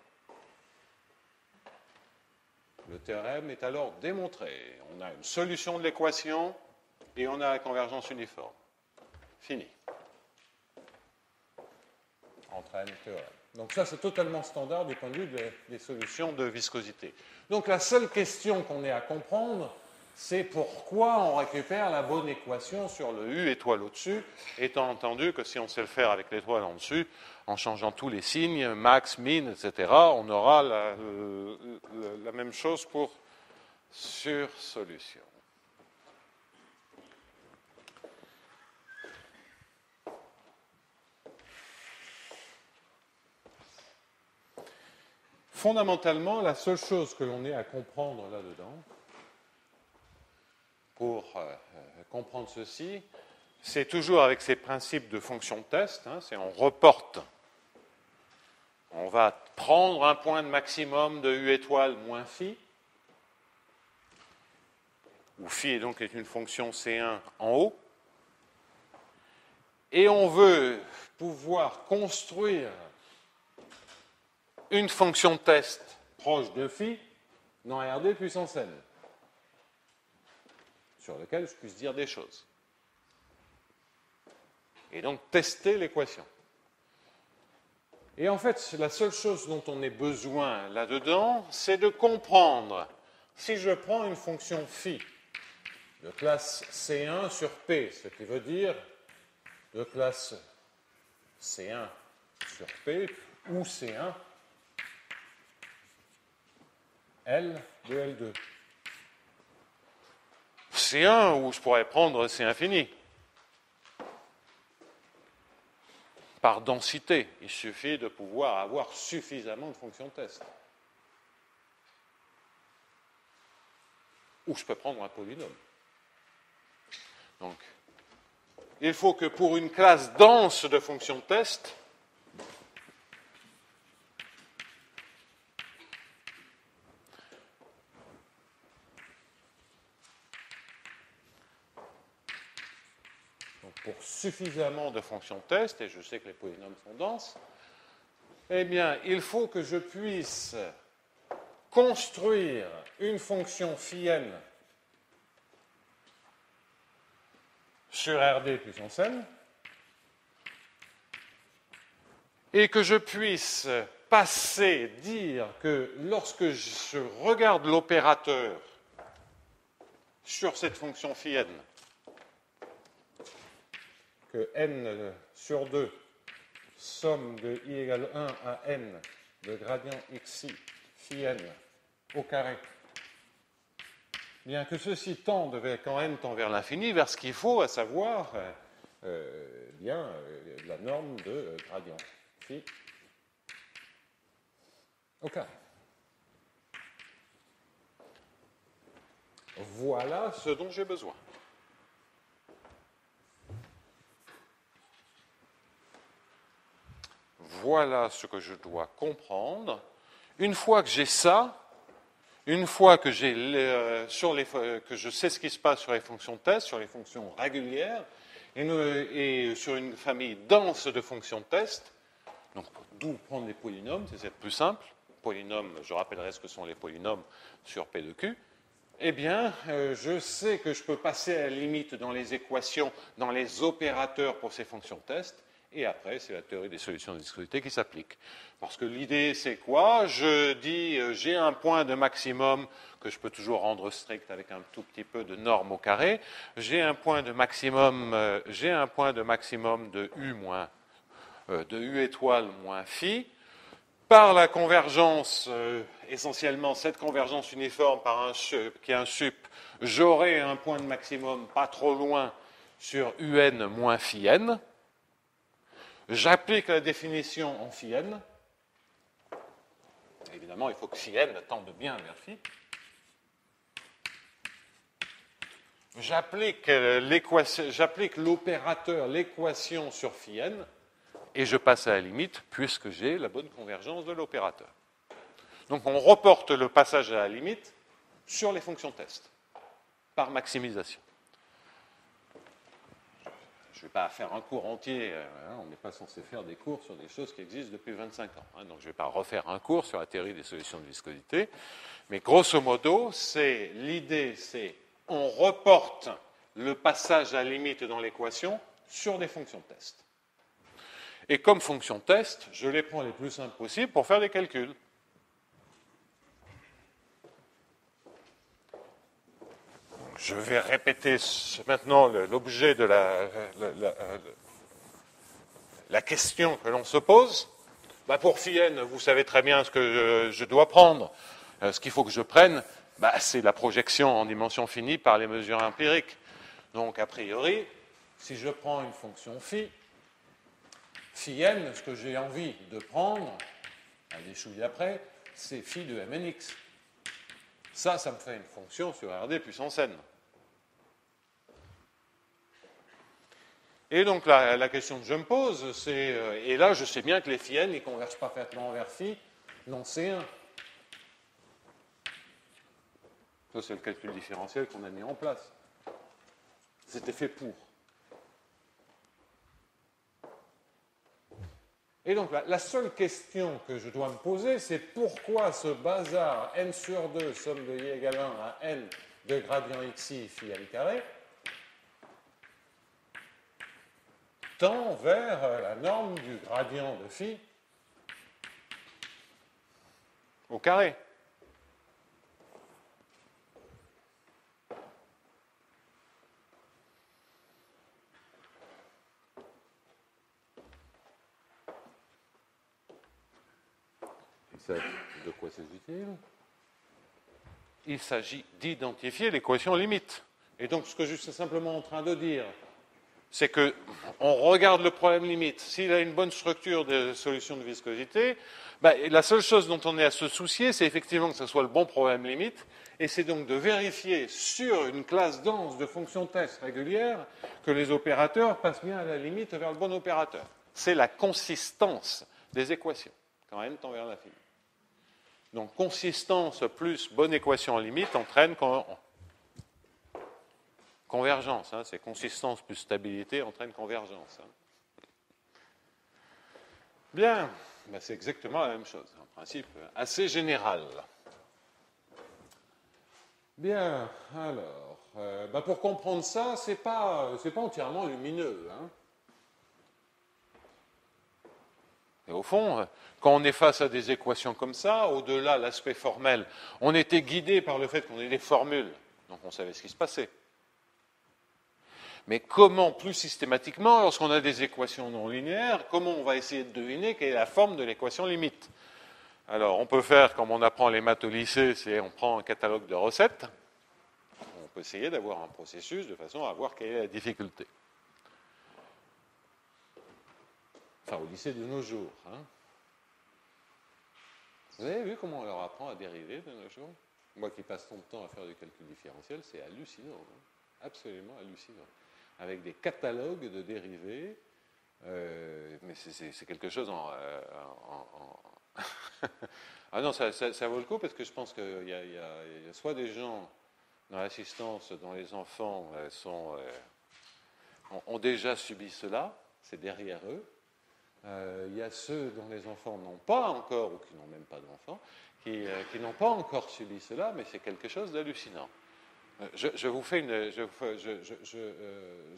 Le théorème est alors démontré. On a une solution de l'équation et on a la convergence uniforme. Fini. Entraîne théorème. Donc ça, c'est totalement standard du point de vue des solutions de viscosité. Donc la seule question qu'on ait à comprendre, c'est pourquoi on récupère la bonne équation sur le U étoile au-dessus, étant entendu que si on sait le faire avec l'étoile en dessus, en changeant tous les signes, max, min, etc., on aura la même chose pour sur-solution. Fondamentalement, la seule chose que l'on ait à comprendre là-dedans, pour comprendre ceci, c'est toujours avec ces principes de fonction de test, c'est on reporte. On va prendre un point de maximum de U étoile moins phi, où phi est donc une fonction C1 en haut, et on veut pouvoir construire une fonction de test proche de phi dans RD puissance n, sur lequel je puisse dire des choses. Et donc tester l'équation. Et en fait, la seule chose dont on ait besoin là-dedans, c'est de comprendre, si je prends une fonction phi de classe C1 sur P, ce qui veut dire de classe C1 sur P, ou C1, L de L2. C1, ou je pourrais prendre C infini. Par densité, il suffit de pouvoir avoir suffisamment de fonctions de test. Ou je peux prendre un polynôme. Donc, il faut que pour une classe dense de fonctions de test, pour suffisamment de fonctions de test, et je sais que les polynômes sont denses, eh bien, il faut que je puisse construire une fonction phi n sur RD puissance n, et que je puisse dire que lorsque je regarde l'opérateur sur cette fonction phi n, que n sur 2, somme de i égale 1 à n de gradient xi phi n au carré, bien que ceci tende quand n tend vers l'infini, vers ce qu'il faut, à savoir la norme de gradient phi au carré. Voilà ce dont j'ai besoin. Voilà ce que je dois comprendre. Une fois que j'ai ça, une fois que que je sais ce qui se passe sur les fonctions de test, sur les fonctions régulières, et sur une famille dense de fonctions de test, donc d'où prendre les polynômes, c'est plus simple. Polynômes, je rappellerai ce que sont les polynômes sur P de Q. Eh bien, je sais que je peux passer à la limite dans les équations, dans les opérateurs pour ces fonctions de test. Et après, c'est la théorie des solutions de viscosité qui s'applique. Parce que l'idée, c'est quoi? Je dis, j'ai un point de maximum que je peux toujours rendre strict avec un tout petit peu de norme au carré. J'ai un point de maximum de U étoile moins phi. Par la convergence, essentiellement cette convergence uniforme qui est un sup, j'aurai un point de maximum pas trop loin sur UN moins phi n. J'applique la définition en phi n. Évidemment, il faut que phi n tende bien vers phi. J'applique l'opérateur, l'équation sur phi n, et je passe à la limite puisque j'ai la bonne convergence de l'opérateur. Donc on reporte le passage à la limite sur les fonctions test, par maximisation. Je ne vais pas faire un cours entier, on n'est pas censé faire des cours sur des choses qui existent depuis 25 ans. Donc je ne vais pas refaire un cours sur la théorie des solutions de viscosité, mais grosso modo, l'idée c'est on reporte le passage à la limite dans l'équation sur des fonctions test. Et comme fonction test, je les prends les plus simples possibles pour faire des calculs. Je vais répéter maintenant l'objet de la question que l'on se pose. Pour phi n, vous savez très bien ce que je dois prendre. Ce qu'il faut que je prenne, c'est la projection en dimension finie par les mesures empiriques. Donc, a priori, si je prends une fonction phi n, ce que j'ai envie de prendre, à des chouilles après, c'est phi de mnx. Ça me fait une fonction sur RD puissance n. Et donc la question que je me pose, c'est, et là je sais bien que les phi n, ils convergent parfaitement vers phi dans C1. Ça c'est le calcul différentiel qu'on a mis en place. C'était fait pour. Et donc la seule question que je dois me poser, c'est pourquoi ce bazar n sur 2, somme de i égale 1 à n de gradient xi phi n carré, tend vers la norme du gradient de phi au carré. De quoi s'agit-il? Il s'agit d'identifier l'équation limite. Et donc, ce que je suis simplement en train de dire, c'est qu'on regarde le problème limite. S'il a une bonne structure de solution de viscosité, la seule chose dont on est à se soucier, c'est effectivement que ce soit le bon problème limite, et c'est donc de vérifier sur une classe dense de fonctions test régulières que les opérateurs passent bien à la limite vers le bon opérateur. C'est la consistance des équations, quand n tend vers l'infini. Donc, consistance plus bonne équation en limite entraîne convergence. C'est consistance plus stabilité entraîne convergence. Bien, c'est exactement la même chose. Un principe assez général. Bien, alors, pour comprendre ça, c'est pas entièrement lumineux. Et au fond, quand on est face à des équations comme ça, au-delà de l'aspect formel, on était guidé par le fait qu'on ait des formules, donc on savait ce qui se passait. Mais comment, plus systématiquement, lorsqu'on a des équations non linéaires, comment on va essayer de deviner quelle est la forme de l'équation limite? Alors, on peut faire comme on apprend les maths au lycée, c'est on prend un catalogue de recettes. On peut essayer d'avoir un processus de façon à voir quelle est la difficulté. Enfin, au lycée de nos jours. Hein. Vous avez vu comment on leur apprend à dériver de nos jours? Moi qui passe tant de temps à faire du calcul différentiel, c'est hallucinant. Hein. Absolument hallucinant. Avec des catalogues de dérivés, mais c'est quelque chose Ah non, ça vaut le coup parce que je pense qu'il y a soit des gens dans l'assistance dont les enfants ont déjà subi cela, c'est derrière eux. Il y a ceux dont les enfants n'ont pas encore, ou qui n'ont même pas d'enfants, qui n'ont pas encore subi cela, mais c'est quelque chose d'hallucinant. Je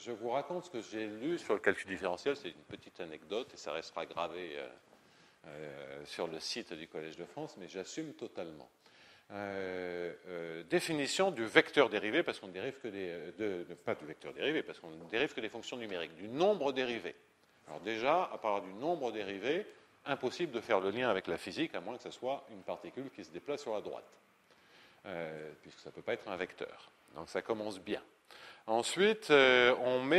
vous raconte ce que j'ai lu sur le calcul différentiel, c'est une petite anecdote et ça restera gravé sur le site du Collège de France, mais j'assume totalement. Définition du vecteur dérivé, parce qu'on ne dérive que pas du vecteur dérivé, parce qu'on ne dérive que des fonctions numériques, du nombre dérivé. Alors déjà, à part du nombre dérivé, impossible de faire le lien avec la physique, à moins que ce soit une particule qui se déplace sur la droite, puisque ça ne peut pas être un vecteur. Donc ça commence bien. Ensuite, on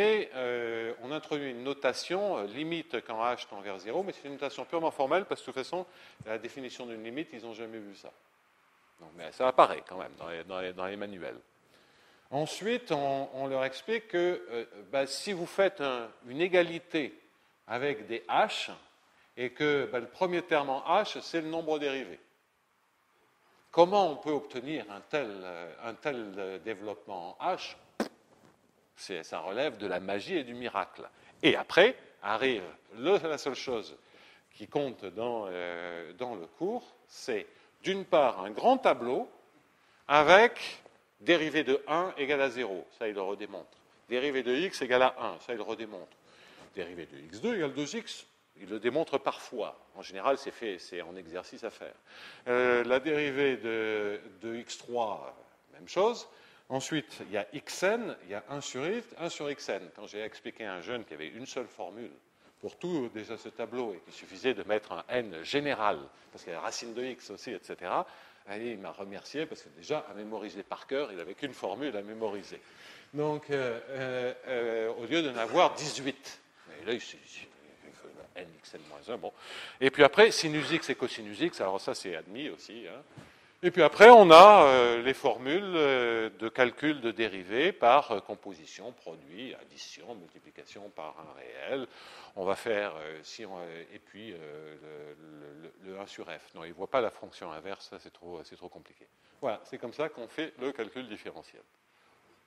introduit une notation limite quand h tend vers 0, mais c'est une notation purement formelle, parce que de toute façon, la définition d'une limite, ils n'ont jamais vu ça. Donc, mais ça apparaît quand même dans les manuels. Ensuite, on leur explique que si vous faites une égalité avec des h, et que le premier terme en h, c'est le nombre dérivé. Comment on peut obtenir un tel développement en h? Ça relève de la magie et du miracle. Et après, arrive la seule chose qui compte dans le cours, c'est d'une part un grand tableau avec dérivée de 1 égale à 0, ça il le redémontre. Dérivée de x égale à 1, ça il le redémontre. Dérivée de x2 égale 2x, il le démontre parfois. En général, c'est en exercice à faire. La dérivée de x3, même chose. Ensuite, il y a xn, il y a 1 sur xn. Quand j'ai expliqué à un jeune qu'il y avait une seule formule pour tout déjà ce tableau et qu'il suffisait de mettre un n général, parce qu'il y a la racine de x aussi, etc., il m'a remercié parce que déjà, à mémoriser par cœur, il n'avait qu'une formule à mémoriser. Donc, au lieu d'en avoir 18. Mais là, il faut nxn-1, bon. Et puis après, sinus x et cosinus x, alors ça, c'est admis aussi. Hein. Et puis après, on a les formules de calcul de dérivées par composition, produit, addition, multiplication par un réel. On va faire, et puis le 1 sur f. Non, il ne voit pas la fonction inverse, ça c'est trop compliqué. Voilà, c'est comme ça qu'on fait le calcul différentiel.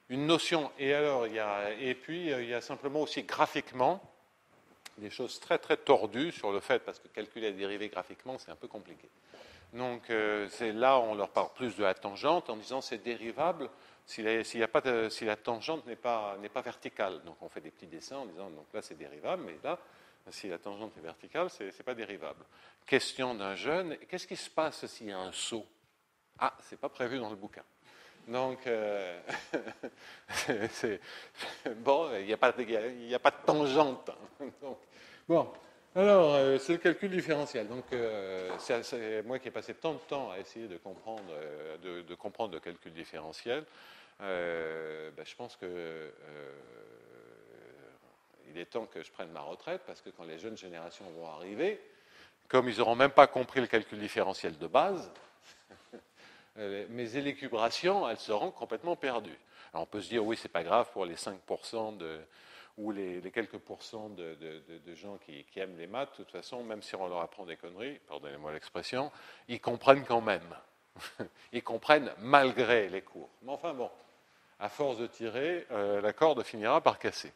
Une notion, et puis il y a simplement aussi graphiquement des choses très très tordues sur le fait, parce que calculer la dérivée graphiquement, c'est un peu compliqué. Donc, c'est là où on leur parle plus de la tangente en disant c'est dérivable si la tangente n'est pas verticale. Donc, on fait des petits dessins en disant donc là c'est dérivable, mais là, si la tangente est verticale, c'est pas dérivable. Question d'un jeune, qu'est-ce qui se passe s'il y a un saut? Ah, c'est pas prévu dans le bouquin. Donc, bon, il n'y a pas de tangente. Donc, bon. Alors, c'est le calcul différentiel. Donc, c'est moi qui ai passé tant de temps à essayer de comprendre le calcul différentiel. Je pense que il est temps que je prenne ma retraite parce que quand les jeunes générations vont arriver, comme ils n'auront même pas compris le calcul différentiel de base, mes élucubrations, elles seront complètement perdues. Alors, on peut se dire, oui, c'est pas grave pour les 5% ou les quelques pourcents de gens qui aiment les maths, de toute façon, même si on leur apprend des conneries, pardonnez-moi l'expression, ils comprennent quand même. Ils comprennent malgré les cours. Mais enfin bon, à force de tirer, la corde finira par casser.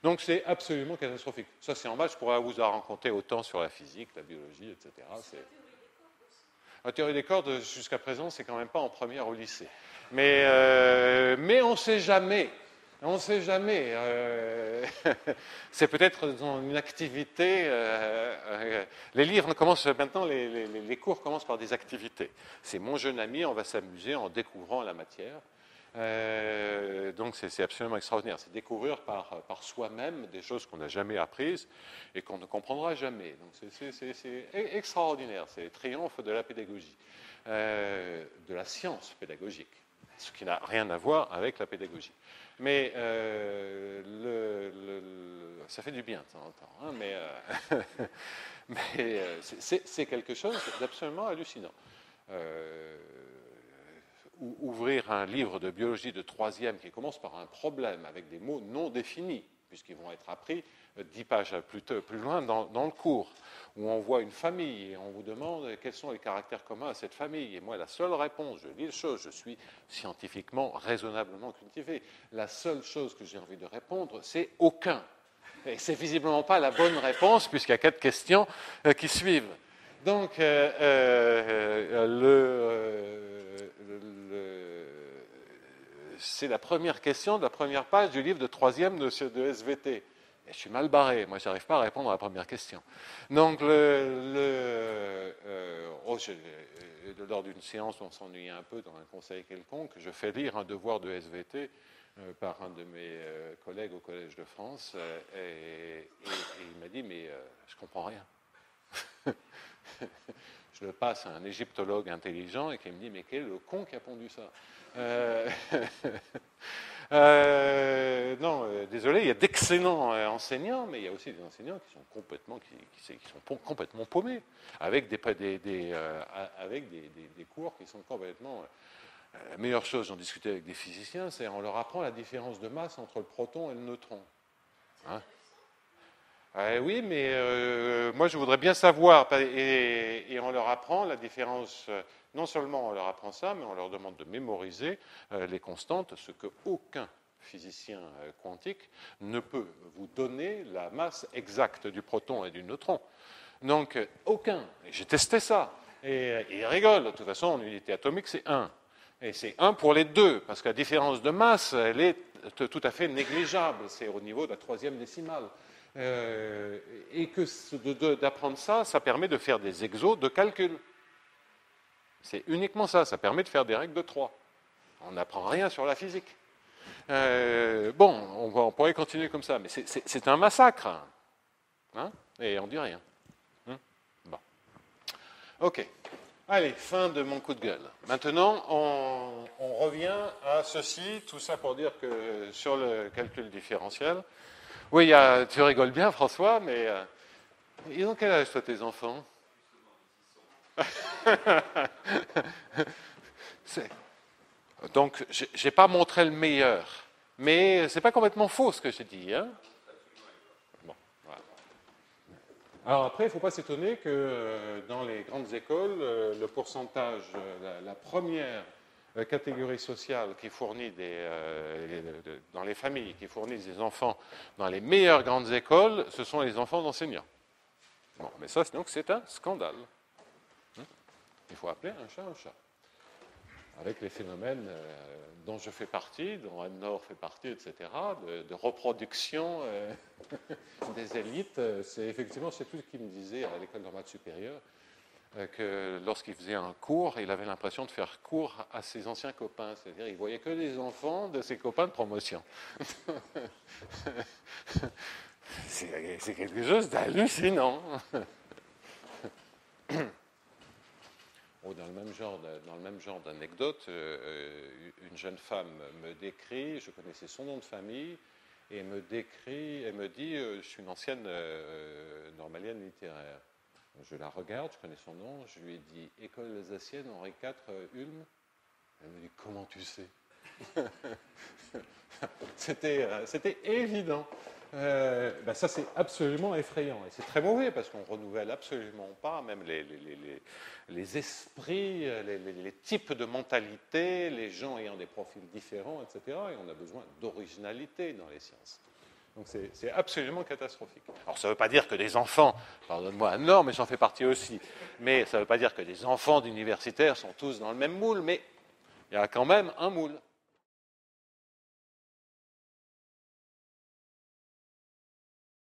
Donc c'est absolument catastrophique. Ça c'est en maths, je pourrais vous en raconter autant sur la physique, la biologie, etc. La théorie des cordes, jusqu'à présent, c'est quand même pas en première au lycée. Mais on ne sait jamais. On ne sait jamais. C'est peut-être dans une activité. Les livres commencent maintenant, les cours commencent par des activités. C'est mon jeune ami, on va s'amuser en découvrant la matière. Donc c'est absolument extraordinaire. C'est découvrir par soi-même des choses qu'on n'a jamais apprises et qu'on ne comprendra jamais. Donc c'est extraordinaire. C'est le triomphe de la pédagogie, de la science pédagogique, ce qui n'a rien à voir avec la pédagogie. Mais ça fait du bien de temps en temps. Hein, mais c'est quelque chose d'absolument hallucinant. Ouvrir un livre de biologie de 3e qui commence par un problème avec des mots non définis, puisqu'ils vont être appris 10 pages plus loin dans le cours, où on voit une famille et on vous demande quels sont les caractères communs à cette famille. Et moi, la seule réponse, je lis les choses, je suis scientifiquement, raisonnablement cultivé, la seule chose que j'ai envie de répondre, c'est aucun. Et c'est visiblement pas la bonne réponse, puisqu'il y a 4 questions qui suivent. Donc, c'est la première question de la première page du livre de 3e de SVT. Et je suis mal barré, moi je n'arrive pas à répondre à la première question. Donc, lors d'une séance où on s'ennuyait un peu dans un conseil quelconque, je fais lire un devoir de SVT par un de mes collègues au Collège de France, et il m'a dit, mais je ne comprends rien. Je le passe à un égyptologue intelligent et qui me dit, mais quel est le con qui a pondu ça? Non, désolé, il y a d'excellents enseignants, mais il y a aussi des enseignants qui sont complètement paumés, avec des cours qui sont complètement... La meilleure chose, j'en discutais avec des physiciens, c'est on leur apprend la différence de masse entre le proton et le neutron. Hein? Oui, mais moi je voudrais bien savoir, et on leur apprend la différence, non seulement on leur apprend ça, mais on leur demande de mémoriser les constantes, ce qu'aucun physicien quantique ne peut vous donner la masse exacte du proton et du neutron. Donc aucun, et j'ai testé ça, et ils rigolent, de toute façon en unité atomique c'est 1. Et c'est 1 pour les deux, parce que la différence de masse, elle est tout à fait négligeable, c'est au niveau de la 3e décimale. Et que d'apprendre ça, ça permet de faire des exos de calcul. C'est uniquement ça, ça permet de faire des règles de 3. On n'apprend rien sur la physique. On pourrait continuer comme ça, mais c'est un massacre. Hein, et on dit rien. Bon. Ok. Allez, fin de mon coup de gueule. Maintenant, on revient à ceci, tout ça pour dire que sur le calcul différentiel, oui, tu rigoles bien, François, mais ils ont quel âge, toi, tes enfants? Donc, je n'ai pas montré le meilleur, mais ce n'est pas complètement faux ce que j'ai dit. Hein? Bon, voilà. Alors après, il ne faut pas s'étonner que dans les grandes écoles, le pourcentage, la première catégorie sociale qui fournit dans les familles, qui fournissent des enfants dans les meilleures grandes écoles, ce sont les enfants d'enseignants. Bon, mais ça, donc, c'est un scandale. Il faut appeler un chat, avec les phénomènes dont je fais partie, dont Anne-Laure fait partie, etc., de reproduction des élites. C'est effectivement, c'est tout ce qu'il me disait à l'école de maths supérieure, que lorsqu'il faisait un cours, il avait l'impression de faire cours à ses anciens copains, c'est-à-dire il ne voyait que les enfants de ses copains de promotion. C'est quelque chose d'hallucinant. Dans le même genre d'anecdote, une jeune femme me décrit, je connaissais son nom de famille, et elle me dit, je suis une ancienne normalienne littéraire. Je la regarde, je connais son nom, je lui ai dit « École alsacienne, Henri IV, Ulm ». Elle me dit « Comment tu sais ?» C'était évident. Ça, c'est absolument effrayant. Et c'est très mauvais parce qu'on ne renouvelle absolument pas, même les esprits, les types de mentalité, les gens ayant des profils différents, etc. Et on a besoin d'originalité dans les sciences. Donc c'est absolument catastrophique. Alors ça ne veut pas dire que des enfants, pardonne-moi Anne-Laure, mais j'en fais partie aussi, mais ça ne veut pas dire que des enfants d'universitaires sont tous dans le même moule, mais il y a quand même un moule.